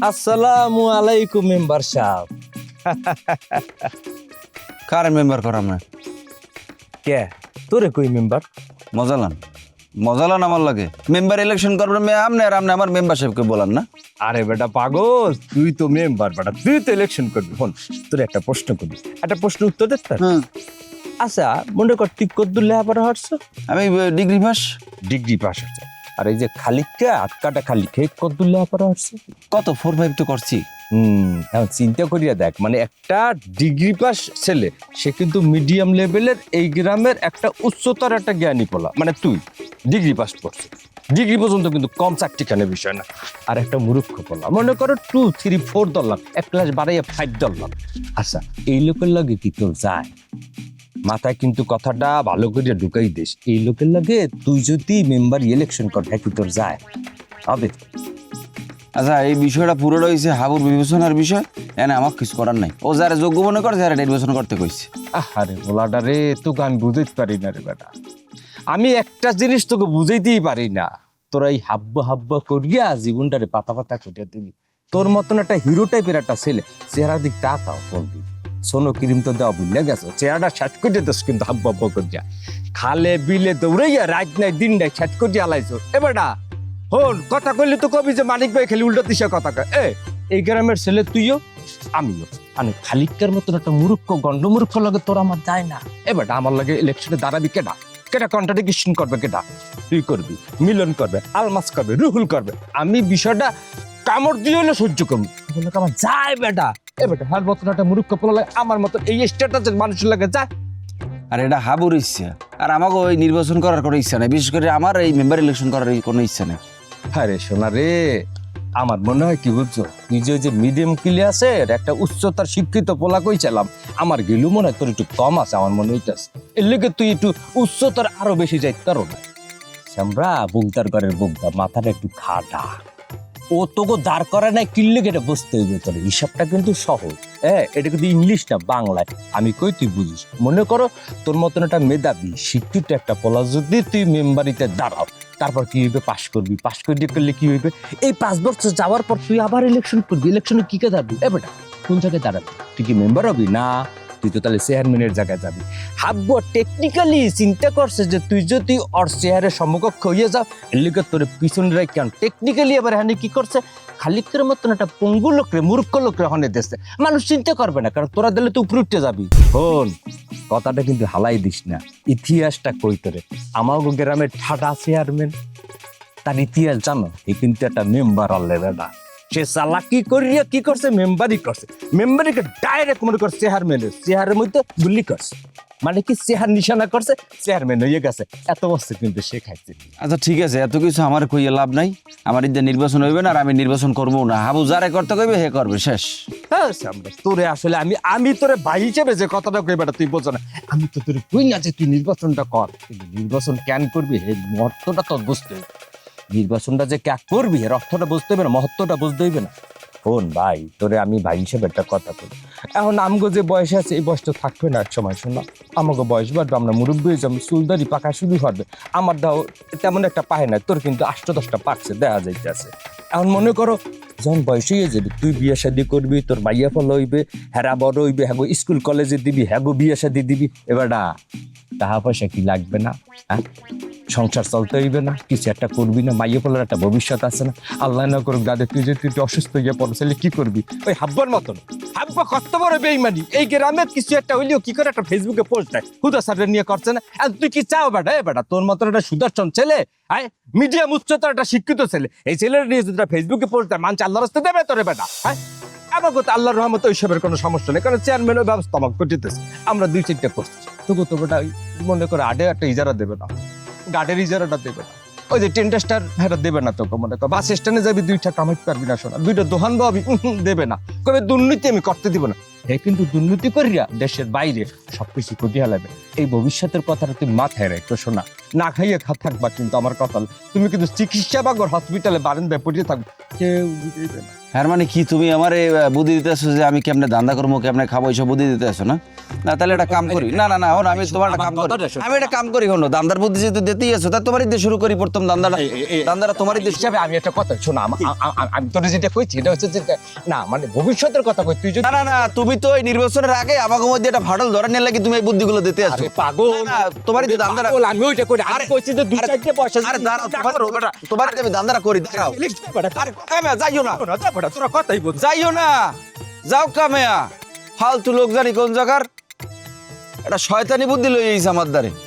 আসসালামু আলাইকুম মেম্বার সাহেব। কার মেম্বার করাম না কে তোরে কই মেম্বার? মজালান আমার লাগে মেম্বার ইলেকশন করবেন আমনে আর আমনে আমার মেম্বারশিপকে বলান না। আরে বেটা পাগল, তুই তো মেম্বার বেটা, তুই তো ইলেকশন করবি। হন তোর একটা প্রশ্ন করবি, একটা প্রশ্ন উত্তর দে। আচ্ছা মনে কর তুই কদ্দুর লেখাপড়া হচ্ছ? আমি ডিগ্রি পাস। ডিগ্রি পাস হচ্ছে। আর এই যে খালিকটা আটকাটা খালিক কদ্দুর লেখাপড়া হচ্ছে? কত 4-5 তো করছি। এখন চিন্তা করিয়া দেখ, মানে একটা ডিগ্রি পাস ছেলে সে কিন্তু মিডিয়াম লেভেলের এই গ্রামের একটা উচ্চতর একটা জ্ঞানী পোলা। মানে তুই ডিগ্রি পাস করছিস, ডিগ্রি পর্যন্ত কিন্তু কম চাকরিখানে বিষয় না। আর একটা মূর্খ পোলা মনে করো 2, 3, 4 ধরলাম, এক ক্লাস বাড়াইয়া 5 ধরলাম। আচ্ছা এই লোকের লাগে কি তোর যায়? মাথায় কিন্তু কথাটা ভালো করে ঢুকাই দিস। এই লোকের লাগে তুই যদি মেম্বার ইলেকশন কর, কি তোর যায় হবে? আচ্ছা এই বিষয়টা পুরো রয়েছে হাবুর বিবেচনার বিষয়, এনে আমার কিছু করার নাই। ও যারা যোগ্য মনে করে যারা নির্বাচন করতে কইছে। আরে বলাটা রে, তোকে আমি বুঝাইতে পারি না রে বেটা। আমি একটা জিনিস তোকে বুঝাইতেই পারি না, তোরা এই হাব্বা করিয়া জীবনটারে পাতা পাতা করিয়া দিবি। তোর মতন একটা হিরো টাইপের একটা ছেলে, চেহারা দিক তাকাও বলবি সোনো ক্রিম তো দেওয়া ভুলে গেছো, চেহারাটা শ্যাট করিয়া দিস কিন্তু হাব্বা করিয়া। খালে বিলে দৌড়াইয়া রাত নাই দিন নাই শ্যাট করিয়া আলাইছো। এ বেটা হন, কথা কইলে তো কবি যে মানিক ভাই খালি উল্টো দিশা কথা কয়। এই গ্রামের ছেলে তুইও আমিও, আমি খালিকের মতন একটা মূর্খ গন্ডমূর্খ লাগে তোর আমার যায় না। এবার আমার লাগে ইলেকশনে দাঁড়াবি কেডা? কেডা কন্ট্রাডিকশন করবে? কেডা? তুই করবি, মিলন করবে, আলমাস করবে, রুহুল করবে। আমি বিষয়টা কামড় দিয়ে হলে সহ্য করবো, বলে আমার যায় বেটা। এ বেটা হার মতন একটা মূর্খ পোলা লাগে আমার মতন এই স্ট্যাটাসের মানুষের লাগে যায়। আর এটা হাবুর ইচ্ছা, আর আমাকে ওই নির্বাচন করার কোনো ইচ্ছা নেই। বিশেষ করে আমার এই মেম্বার ইলেকশন করার কোনো ইচ্ছা নেই। আরে সোনা রে, আমার মনে হয় কি বুঝছো, নিজে যে মিডিয়াম ক্লাসের একটা উচ্চতার শিক্ষিত পোলা কই চালাম, আমার গেলু মনে হয় তোর একটু কম আছে। আমার মনে হইতেছে এর লেগে তুই একটু উচ্চতার আরো বেশি যাইতে পারো না। শ্যামরা বুগদার ঘরের বুগদা, মাথাটা একটু খাটা। ও তোকে দাঁড় করে নাই কিনলে এটা বুঝতে হইবে। তোর হিসাবটা কিন্তু সহজ। এটা কিন্তু ইংলিশ না, বাংলায়। আমি কই তুই বুঝিস। মনে করো তোর মতন একটা মেধাবী শিক্ষিত একটা পোলা যদি তুই মেম্বারিতে দাঁড়াও, তারপর কি হইবে? পাশ করবি, পাশ করে করলে কি হইবে? এই 5 বছর যাওয়ার পর তুই আবার ইলেকশন করবি। ইলেকশনে কি কে দাঁড়াবি? বেটা কোন জায়গায় দাঁড়াবি? তুই কি মেম্বার হবি? না, তুই তো তাহলে চেয়ারম্যানের জায়গায় যাবি। হাব্বু টেকনিক্যালি চিন্তা করছে যে তুই যদি ওর চেয়ারের সমকক্ষ হইয়া যাও, এর লিগে তোর পিছনে রাখ। টেকনিক্যালি আবার হ্যাঁ কি করছে, খালিকের মতন একটা পঙ্গু লোকরে, মূর্খ লোকরে হনে দিচ্ছে। মানুষ চিন্তা করবে না, কারণ তোরা দিলে তুই উপরে উঠতে যাবি। শোন, কথাটা কিন্তু হালাই দিস না। ইতিহাসটা কই তোরে, আমার গ্রামের ঠাডা চেয়ারম্যান, তার ইতিহাস জানো? এই কিন্তু একটা মেম্বার আনলে বেটা। সে চালাকি করিয়া কি করছে, মেম্বারই করছে। মেম্বারিকে ডাইরেক্ট মনে করছে চেহারের মধ্যে গুলি করছে। মানে কি চেহার নিশানা করছে, চেয়ারম্যান হয়ে গেছে। এত বছর কিন্তু সে খাইছে। আচ্ছা ঠিক আছে, এত কিছু আমার কইয়ে লাভ নাই। আমার ঈদের নির্বাচন হইবে না, আর আমি নির্বাচন করবো না। হাবু যারে করতে কইবে হে করবে, শেষ। হ্যাঁ সামনে তোরে আসলে আমি তোরে ভাই হিসেবে যে কথাটা কই বেটা তুই বোঝো না। আমি তো তোরে কই না যে তুই নির্বাচনটা কর, কিন্তু নির্বাচন কেন করবি এর মহত্বটা তোর বুঝতে হবে। নির্বাচনটা যে কে করবি এর অর্থটা বুঝতে হবে না, মহত্বটা বুঝতে হইবে না। শোন ভাই, তোরে আমি ভাই হিসেবে একটা কথা বলি। এখন আমগো যে বয়স আছে, এই বয়স তো থাকবে না এক সময়। শোনা, আমাকে বয়স বাড়বে, আমরা মুরব্বী হয়ে যাবো, চুলদারি পাকা শুরু হবে। আমার দাও তেমন একটা পায় না, তোর কিন্তু 8-10টা পাকছে, দেখা যাইতেছে। এখন মনে করো যখন বয়স হয়ে যাবি, তুই বিয়ে শাদি করবি, তোর মাইয়া ফল হইবে, হেরা বড় হইবে, হ্যাগো স্কুল কলেজে দিবি, হ্যাগো বিয়ে শাদি দিবি। এবার টাকা পয়সা কি লাগবে না? হ্যাঁ, সংসার চলতে হইবে না? কিছু একটা করবি না? মাইয়া ফলের একটা ভবিষ্যৎ আছে না? আল্লাহ না করুক দাদা তুই যদি তুই অসুস্থ হয়ে পড়ে কি করবি? ওই হাব্বার মতন। হাব্বা কত বড় বেইমানি, এই গ্রামের কিছু একটা হইলেও কি করে একটা ফেসবুকে পোস্ট দেয়, হুদা সারের নিয়ে করছে না। আর তুই কি চাও বেটা? বেটা তোর মতন একটা সুদর্শন ছেলে, হ্যাঁ মিডিয়াম উচ্চতার একটা শিক্ষিত ছেলে, এই ছেলের নিয়ে যদি ফেসবুকে পোস্ট দেয়, মানুষ আল্লাহ রাস্তা দেবে তোরে বেটা? হ্যাঁ, আমাকে তো আল্লাহর রহমত ওইসবের কোনো সমস্যা নেই, কারণ চেয়ারম্যান ওই ব্যবস্থা আমাকে করতেছে। আমরা 2-4টা করছি, তবু তো বেটা মনে করে আডে একটা ইজারা দেবে না, গাড়ির ইজারাটা দেবে না, ওই যে টেন্টাস্টার হেরা দেবে না তোকে। মনে কর বাস স্ট্যান্ডে যাবি, 2টা কামাইতে পারবি না, শোনা 2টা দোকান পাবি, দেবে না। কবে দুর্নীতি আমি করতে দিব না। হে কিন্তু দুর্নীতি করিয়া দেশের বাইরে সবকিছু করতে হালাবে। এই ভবিষ্যতের কথাটা তুমি মাথায় রেখো শোনা। না খাইয়ে থাকবা কিন্তু আমার কথা, তুমি কিন্তু চিকিৎসা বাগর হসপিটালে বারান্দায় পড়িয়ে থাকবে, কেউ বুঝেইবে না। হ্যাঁ মানে কি তুমি আমার বুদ্ধি দিতে আসো যে আমি কেমনে ধান্দা করবো কেমনে খাবো এইসব বুদ্ধি দিতে আসো না? না তাহলে একটা কাম করি, না না না হন আমি তোমার একটা কাম করি, আমি একটা কাম করি হনো দান্দার বুদ্ধি যেহেতু দিতেই আছো তা তোমারই দিয়ে শুরু করি প্রথম দান্দাটা, দান্দাটা তোমারই দিয়ে হিসাবে আমি একটা কথা শোনা, আমি তোর যেটা কইছি এটা হচ্ছে যে না মানে ভবিষ্যতের কথা কই, তুই যদি না না না তুমি তো এই নির্বাচনের আগে আমাকে মধ্যে একটা ফাটল ধরে নিয়ে লাগি তুমি এই বুদ্ধিগুলো দিতে আসছো। আরে পাগল, না, তোমারই দিয়ে দান্দাটা, পাগল, আমি ওইটা করি, আরে কইছি যে দুই চারটে পয়সা আরে দাঁড়াও তোমার আমি দান্দাটা করি, দাঁড়াও যাইও না, তোরা কথাই বল। যাইও না, যাও কামেয়া ফালতু লোক জানি কোন জায়গার একটা শয়তানি বুদ্ধি লই আইছে আমার দ্বারে।